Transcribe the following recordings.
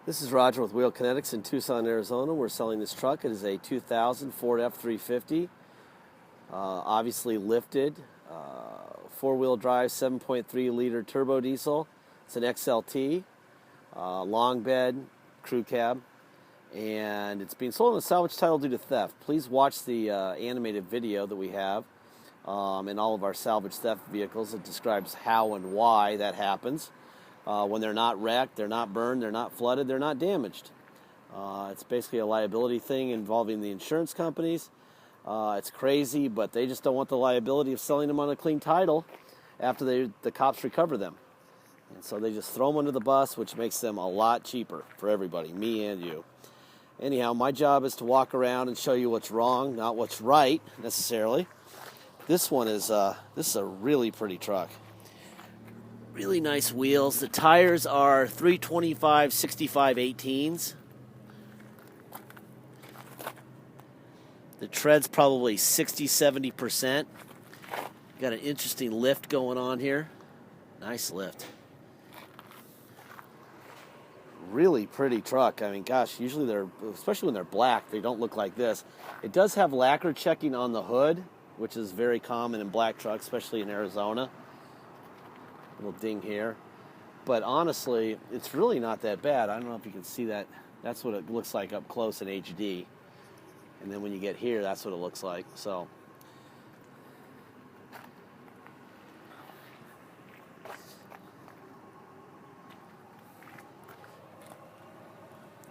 This is Roger with Wheel Kinetics in Tucson, Arizona. We're selling this truck. It is a 2000 Ford F350, obviously lifted, four-wheel drive, 7.3-liter turbo diesel. It's an XLT, long bed, crew cab, and it's being sold on a salvage title due to theft. Please watch the animated video that we have in all of our salvage theft vehicles. It describes how and why that happens. When they're not wrecked, they're not burned, they're not flooded, they're not damaged. It's basically a liability thing involving the insurance companies. It's crazy, but they just don't want the liability of selling them on a clean title after the cops recover them. And so they just throw them under the bus, which makes them a lot cheaper for everybody, me and you. Anyhow, my job is to walk around and show you what's wrong, not what's right, necessarily. This is a really pretty truck. Really nice wheels. The tires are 325 65 18s. The tread's probably 60-70%. Got an interesting lift going on here. Nice lift. Really pretty truck. I mean, gosh, usually especially when they're black, they don't look like this. It does have lacquer checking on the hood, which is very common in black trucks, especially in Arizona. Little ding here, but honestly, it's really not that bad. I don't know if you can see that. That's what it looks like up close in HD, and then when you get here, that's what it looks like. So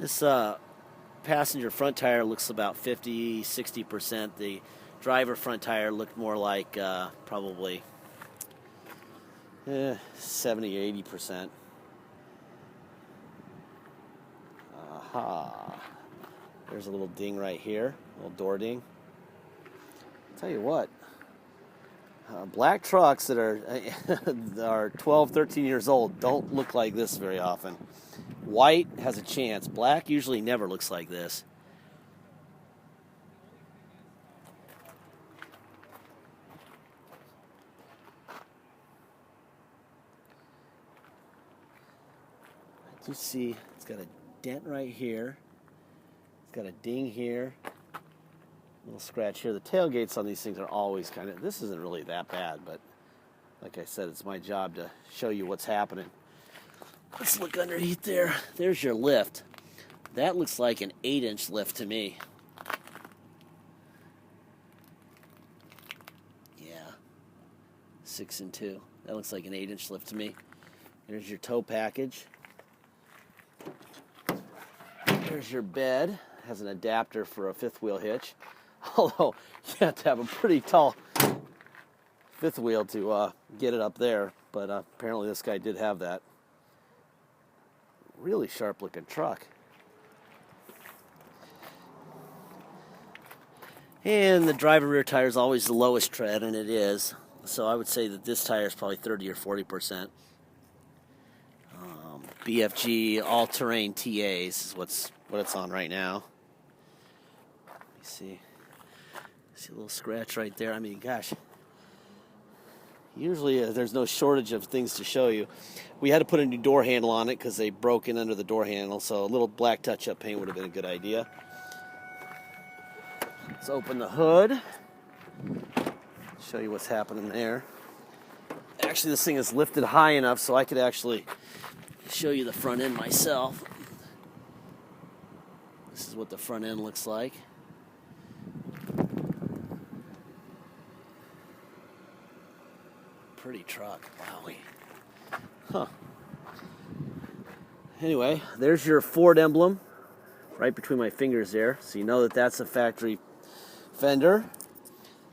this passenger front tire looks about 50-60%. The driver front tire looked more like probably 70-80%. Aha. There's a little ding right here, a little door ding. I'll tell you what, black trucks that are 12, 13 years old don't look like this very often. White has a chance. Black usually never looks like this. You see, it's got a dent right here. It's got a ding here. A little scratch here. The tailgates on these things are always this isn't really that bad, but like I said, it's my job to show you what's happening. Let's look underneath there. There's your lift. That looks like an 8-inch lift to me. Yeah. 6 and 2. That looks like an 8-inch lift to me. There's your tow package. There's your bed. Has an adapter for a fifth wheel hitch. Although you have to have a pretty tall fifth wheel to get it up there. But apparently this guy did have that. Really sharp looking truck. And the driver rear tire is always the lowest tread, and it is. So I would say that this tire is probably 30 or 40%. BFG all-terrain TAs is what it's on right now. Let me see. See a little scratch right there. I mean, gosh. Usually there's no shortage of things to show you. We had to put a new door handle on it because they broke in under the door handle, so a little black touch-up paint would have been a good idea. Let's open the hood. Show you what's happening there. Actually, this thing is lifted high enough so I could actually show you the front end myself. This is what the front end looks like. Pretty truck. Wowie. Huh. Anyway, there's your Ford emblem right between my fingers there, so you know that that's a factory fender.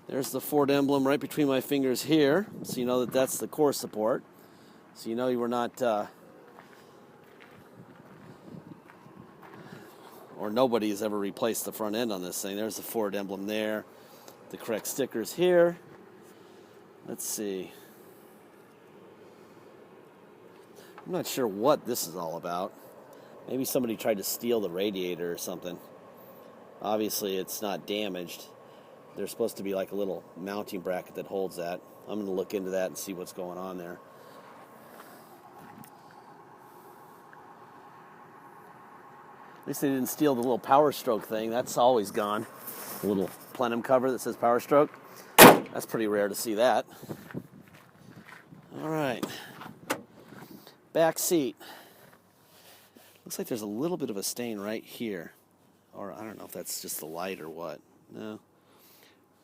There's the Ford emblem right between my fingers here, so you know that that's the core support. So you know you were not or nobody has ever replaced the front end on this thing. There's the Ford emblem there. The correct stickers here. Let's see. I'm not sure what this is all about. Maybe somebody tried to steal the radiator or something. Obviously, it's not damaged. There's supposed to be like a little mounting bracket that holds that. I'm going to look into that and see what's going on there. least they didn't steal the little Power Stroke thing. That's always gone. The little plenum cover that says Power Stroke. That's pretty rare to see that. All right. Back seat. Looks like there's a little bit of a stain right here. Or I don't know if that's just the light or what. No.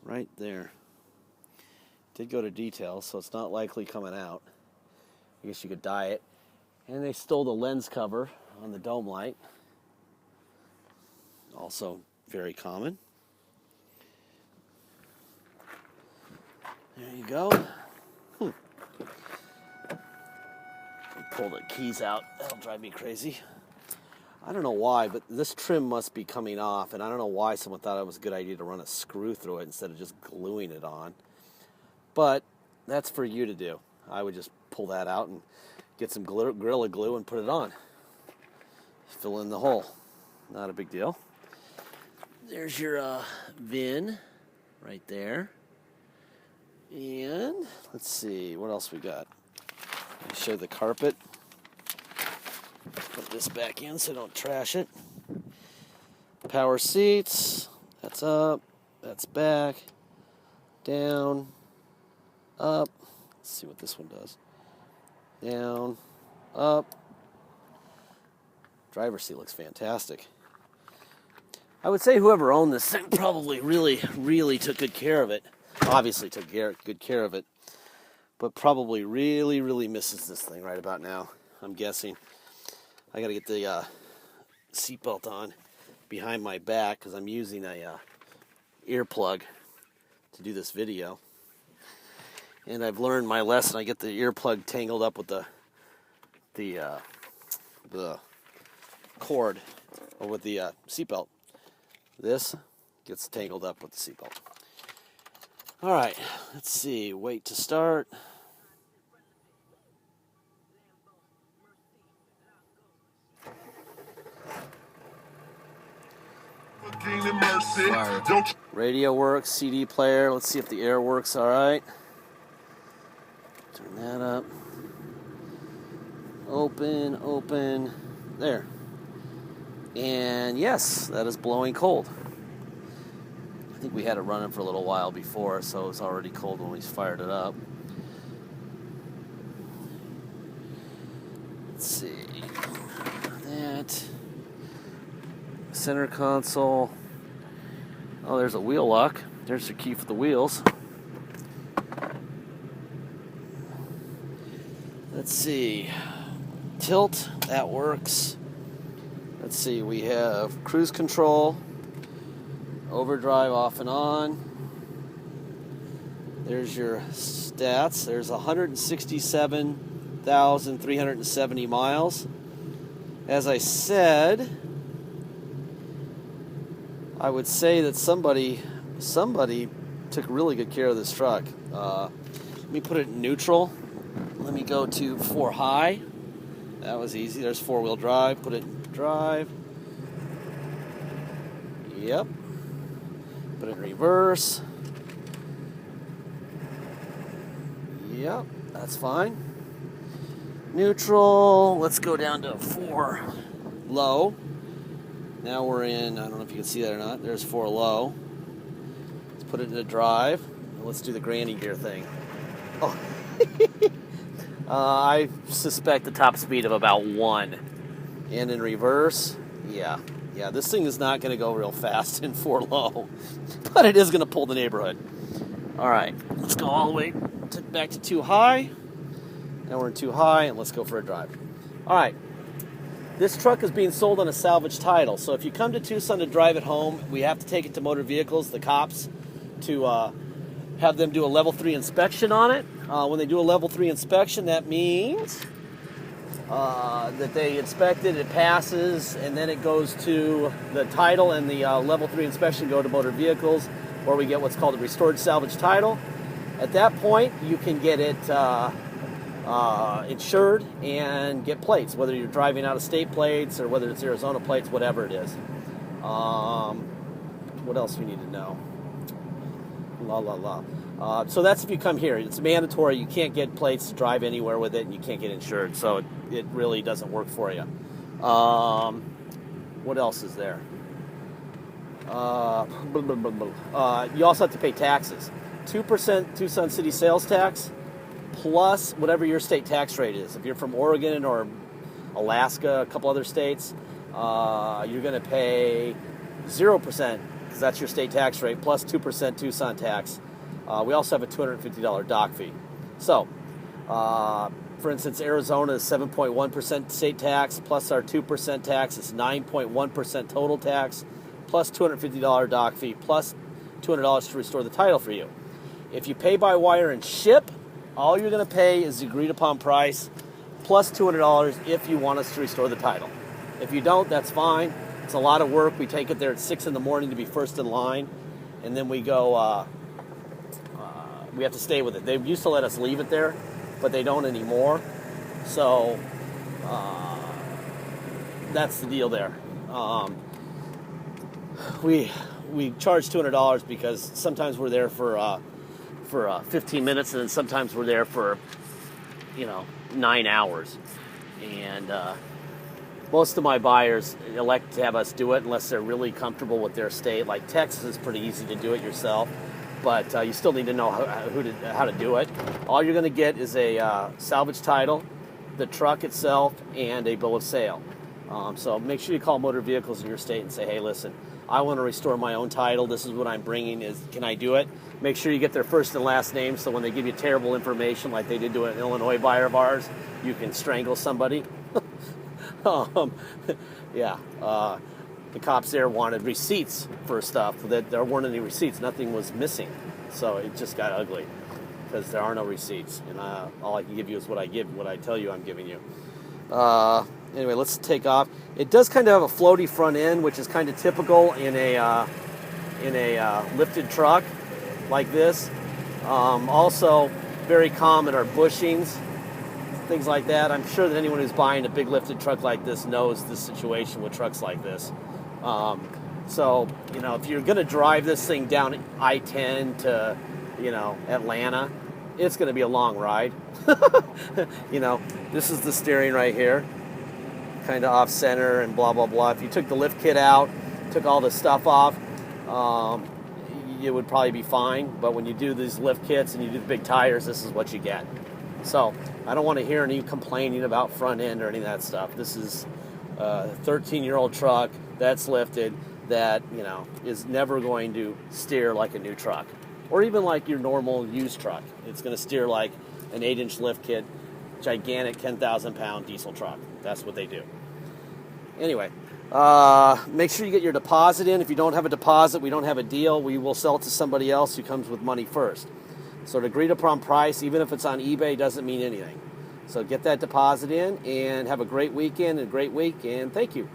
Right there. Did go to detail, so it's not likely coming out. I guess you could dye it. And they stole the lens cover on the dome light. Also very common. There you go. Pull the keys out. That'll drive me crazy. I don't know why, but this trim must be coming off, and I don't know why someone thought it was a good idea to run a screw through it instead of just gluing it on. But that's for you to do. I would just pull that out and get some Gorilla Glue and put it on. Fill in the hole. Not a big deal. There's your VIN right there. And let's see, what else we got? Let me show the carpet. Put this back in so I don't trash it. Power seats. That's up. That's back. Down. Up. Let's see what this one does. Down. Up. Driver's seat looks fantastic. I would say whoever owned this thing probably really took good care of it. Obviously took good care of it. But probably really misses this thing right about now, I'm guessing. I got to get the seatbelt on behind my back because I'm using a earplug to do this video. And I've learned my lesson. I get the earplug tangled up with the cord or with the seatbelt. This gets tangled up with the seatbelt. All right, let's see. Wait to start. Radio works, CD player. Let's see if the air works all right. Turn that up. Open. There. And yes, that is blowing cold. I think we had it running for a little while before, so it was already cold when we fired it up. Let's see. That. Center console. Oh, there's a wheel lock. There's your key for the wheels. Let's see. Tilt, that works. Let's see, we have cruise control, overdrive off and on. There's your stats. There's 167,370 miles. As I said, I would say that somebody took really good care of this truck. Let me put it in neutral. Let me go to 4 high. That was easy. There's 4-wheel drive. Put it in drive. Yep. Put it in reverse. Yep, that's fine. Neutral. Let's go down to 4 low. Now we're in, I don't know if you can see that or not. There's 4 low. Let's put it into drive. Let's do the granny gear thing. Oh. I suspect the top speed of about 1. And in reverse, yeah, this thing is not going to go real fast in 4 low, but it is going to pull the neighborhood. All right, let's go all the way back to 2 high. Now we're in 2 high, and let's go for a drive. All right, this truck is being sold on a salvage title, so if you come to Tucson to drive it home, we have to take it to Motor Vehicles, the cops, to have them do a level 3 inspection on it. When they do a level 3 inspection, that means that they inspect it, it passes, and then it goes to the title, and the level 3 inspection go to Motor Vehicles, where we get what's called a restored salvage title. At that point, you can get it insured and get plates, whether you're driving out of state plates or whether it's Arizona plates, whatever it is. What else do you need to know? So that's if you come here. It's mandatory. You can't get plates to drive anywhere with it, and you can't get insured. So it really doesn't work for you. What else is there? You also have to pay taxes. 2% Tucson City sales tax plus whatever your state tax rate is. If you're from Oregon or Alaska, a couple other states, you're going to pay 0% because that's your state tax rate plus 2% Tucson tax. We also have a $250 dock fee. So, for instance, Arizona is 7.1% state tax plus our 2% tax is 9.1% total tax plus $250 dock fee plus $200 to restore the title for you. If you pay by wire and ship, all you're going to pay is the agreed upon price plus $200 if you want us to restore the title. If you don't, that's fine. It's a lot of work. We take it there at 6 in the morning to be first in line, and then we go, we have to stay with it. They used to let us leave it there, but they don't anymore. So that's the deal there. We charge $200 because sometimes we're there for 15 minutes, and then sometimes we're there for 9 hours. And most of my buyers elect to have us do it unless they're really comfortable with their state. Like Texas is pretty easy to do it yourself, but you still need to know how to do it. All you're going to get is a salvage title, the truck itself, and a bill of sale. So make sure you call motor vehicles in your state and say, hey, listen, I want to restore my own title. This is what I'm bringing. Can I do it? Make sure you get their first and last name so when they give you terrible information like they did to an Illinois buyer of ours, you can strangle somebody. The cops there wanted receipts for stuff. There weren't any receipts. Nothing was missing. So it just got ugly because there are no receipts. And all I can give you is what I tell you I'm giving you. Anyway, let's take off. It does kind of have a floaty front end, which is kind of typical in a lifted truck like this. Also, very common are bushings, things like that. I'm sure that anyone who's buying a big lifted truck like this knows the situation with trucks like this. So, if you're going to drive this thing down I-10 to, Atlanta, it's going to be a long ride. This is the steering right here, kind of off center and blah, blah, blah. If you took the lift kit out, took all the stuff off, it would probably be fine. But when you do these lift kits and you do the big tires, this is what you get. So I don't want to hear any complaining about front end or any of that stuff. This is a 13-year-old truck that's lifted that, is never going to steer like a new truck or even like your normal used truck. It's going to steer like an 8-inch lift kit, gigantic 10,000-pound diesel truck. That's what they do. Anyway, make sure you get your deposit in. If you don't have a deposit, we don't have a deal. We will sell it to somebody else who comes with money first. So the agreed upon price, even if it's on eBay, doesn't mean anything. So get that deposit in and have a great weekend and a great week, and thank you.